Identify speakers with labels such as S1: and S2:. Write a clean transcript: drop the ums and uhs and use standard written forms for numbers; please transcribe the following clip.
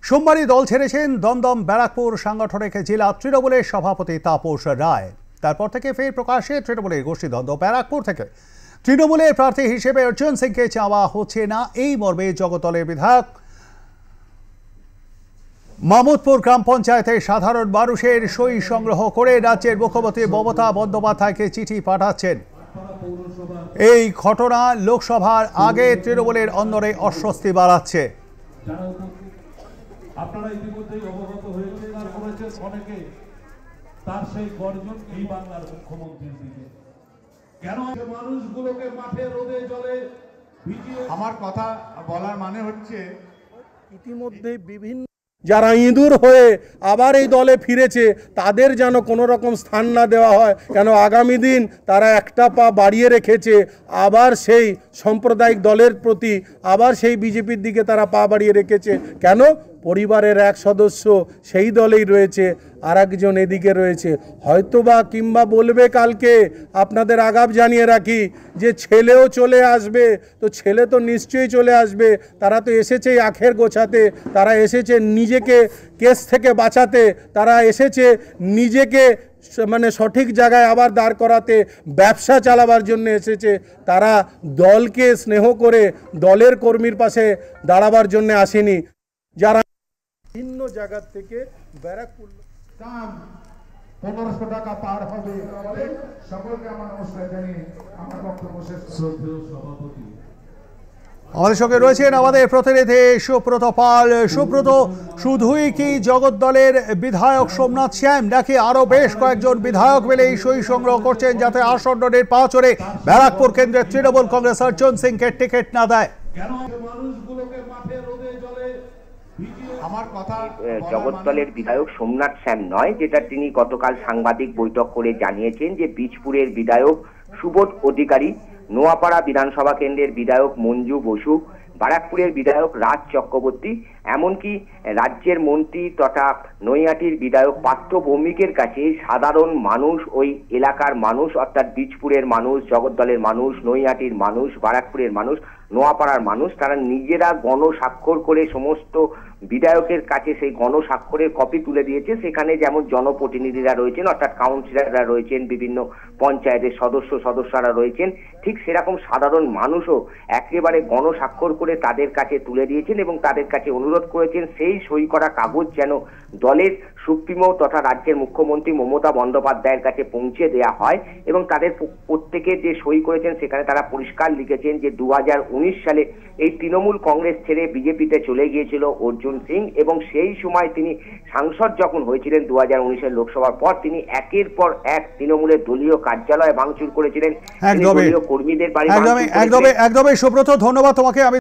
S1: সোমবারই দল ছেড়েছেন দমদম ব্যারাকপুর সাংগঠনিক জেলা তৃণমূলের সভাপতি তাপস রায়। তারপর থেকে ফের প্রকাশ্যে তৃণমূলের গোষ্ঠীদ্বন্দ্ব। ব্যারাকপুর থেকে তৃণমূলের প্রার্থী হিসেবে অর্জুন সিংকে চাওয়া হচ্ছে না, এই মর্মে জগদ্দলের বিধায়ক মামুদপুর গ্রাম পঞ্চায়েতের সাধারণ মানুষের সই সংগ্রহ করে রাজ্যের মুখ্যমন্ত্রী মমতা বন্দ্যোপাধ্যায়কে চিঠি পাঠাচ্ছেন। এই ঘটনা লোকসভার আগে তৃণমূলের অন্দরে অস্বস্তি বাড়াচ্ছে।
S2: আপনারা ইতিমধ্যেই অবগত হয়েছেন আর করেছেন অনেকে, তার সেই গর্জন এই বাংলার মুখ্যমন্ত্রীর দিকে। কেন মানুষগুলোকে মাঠে রোদে জলে ভিজিয়ে?
S3: আমার কথা বলার মানে হচ্ছে
S4: ইতিমধ্যে বিভিন্ন যারা ইঁদুর হয়ে আবার এই দলে ফিরেছে তাদের যেন কোনো রকম স্থান না দেওয়া হয়। কেন আগামী দিন তারা একটা পা বাড়িয়ে রেখেছে, আবার সেই সাম্প্রদায়িক দলের প্রতি আবার সেই বিজেপির দিকে তারা পা বাড়িয়ে রেখেছে। কেন? পরিবারের এক সদস্য সেই দলেই রয়েছে, আর একজন এদিকে রয়েছে। হয়তোবা কিংবা বলবে কালকে, আপনাদের আগাম জানিয়ে রাখি যে ছেলেও চলে আসবে। তো ছেলে তো নিশ্চয়ই চলে আসবে, তারা তো এসেছে আখের গোছাতে, তারা এসেছে নিজেকে কেস থেকে বাঁচাতে, তারা এসেছে নিজেকে মানে সঠিক জায়গায় আবার দাঁড় করাতে, ব্যবসা চালাবার জন্য এসেছে। তারা দলকে স্নেহ করে দলের কর্মীর পাশে দাঁড়াবার জন্য আসেনি। যারা ভিন্ন জায়গা থেকে ব্যারাকপুর
S3: 1500 টাকা পার হবে। সকলকে আমার নমস্কার জানিয়ে আমার বক্তব্য শেষ করছি।
S2: সভাপতি
S1: আমাদের সঙ্গে রয়েছেন আমাদের প্রতিনিধি সুব্রত পাল। সুব্রত, শুধুই কি জগদ্দলের বিধায়ক সোমনাথ শ্যাম, নাকি আরো বেশ কয়েকজন বিধায়ক মিলে এই সই সংগ্রহ করছেন যাতে আসন্ন নির্বাচনে ব্যারাকপুর কেন্দ্রের তৃণমূল কংগ্রেস অর্জুন সিংকে টিকিট না দেয়?
S2: কেন মানুষগুলোকে মাঠে রোদে জলে
S3: আমার কথা
S5: জগদ্দলের বিধায়ক সোমনাথ শ্যাম নয়, যেটা তিনি গতকাল সাংবাদিক বৈঠক করে জানিয়েছেন যে বীজপুরের বিধায়ক সুবোধ অধিকারী, নোয়াপাড়া বিধানসভা কেন্দ্রের বিধায়ক মঞ্জু বসু, ব্যারাকপুরের বিধায়ক রাজ চক্রবর্তী, এমনকি রাজ্যের মন্ত্রী তথা নৈহাটির বিধায়ক পার্থ ভৌমিকের কাছে সাধারণ মানুষ, ওই এলাকার মানুষ অর্থাৎ বীজপুরের মানুষ, জগদ্দলের মানুষ, নৈহাটির মানুষ, ব্যারাকপুরের মানুষ, নোয়াপাড়ার মানুষ, তারা নিজেরা গণস্বাক্ষর করে সমস্ত বিধায়কের কাছে সেই গণস্বাক্ষরের কপি তুলে দিয়েছে। সেখানে যেমন জনপ্রতিনিধিরা রয়েছেন অর্থাৎ কাউন্সিলররা রয়েছেন, বিভিন্ন পঞ্চায়েতের সদস্যরা রয়েছেন, ঠিক সেরকম সাধারণ মানুষও একেবারে গণস্বাক্ষর করে তাদের কাছে তুলে দিয়েছেন এবং তাদের কাছে অনুরোধ করেছেন সেই সই করা কাগজ যেন দলের সুপ্রিমো তথা রাজ্যের মুখ্যমন্ত্রী মমতা বন্দ্যোপাধ্যায়ের কাছে পৌঁছে দেওয়া হয়। এবং তাদের প্রত্যেকে যে সই করেছেন সেখানে তারা পরিষ্কার লিখেছেন যে 2019 সালে এই তৃণমূল কংগ্রেস ছেড়ে বিজেপিতে চলে গিয়েছিল অর্জুন সিং, এবং সেই সময় তিনি সাংসদ যখন হয়েছিলেন 2019-এর লোকসভার পর, তিনি একের পর এক তৃণমূলের দলীয় কার্যালয় ভাঙচুর করেছিলেন, দলীয় কর্মীদের বাড়ি।
S1: একদমই সুব্রত, ধন্যবাদ তোমাকে। আমি